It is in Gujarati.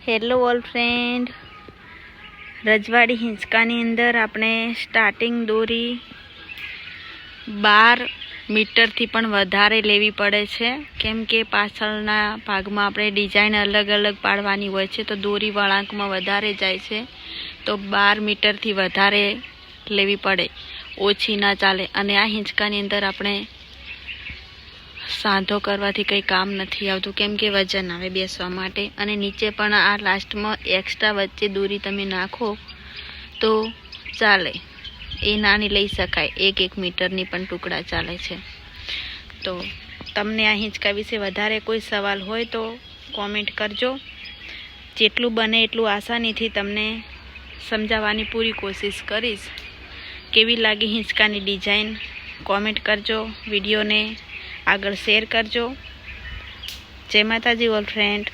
હેલો ઓલ ફ્રેન્ડ, રજવાડી હિંચકાની અંદર આપણે સ્ટાર્ટિંગ દોરી 12 મીટરથી પણ વધારે લેવી પડે છે, કેમ કે પાછળના ભાગમાં આપણે ડિઝાઇન અલગ અલગ પાડવાની હોય છે, તો દોરી વળાંકમાં વધારે જાય છે, તો 12 મીટરથી વધારે લેવી પડે, ઓછી ના ચાલે। અને આ હિંચકાની અંદર આપણે સાંધો કરવાથી કંઈ કામ નથી આવતું, કેમ કે વજન આવે બેસવા માટે। અને નીચે પણ આ લાસ્ટમાં એક્સ્ટ્રા વચ્ચે દોરી તમે નાખો તો ચાલે, એ નાની લઈ શકાય, 1 મીટરની પણ ટુકડા ચાલે છે। તો તમને આ હિંચકા વિશે વધારે કોઈ સવાલ હોય તો કોમેન્ટ કરજો, જેટલું બને એટલું આસાનીથી તમને સમજાવવાની પૂરી કોશિશ કરીશ। કેવી લાગી હિંચકાની ડિઝાઇન કોમેન્ટ કરજો, વિડીયોને આગળ શેર કરજો। જય માતાજી ઓલ ફ્રેન્ડ।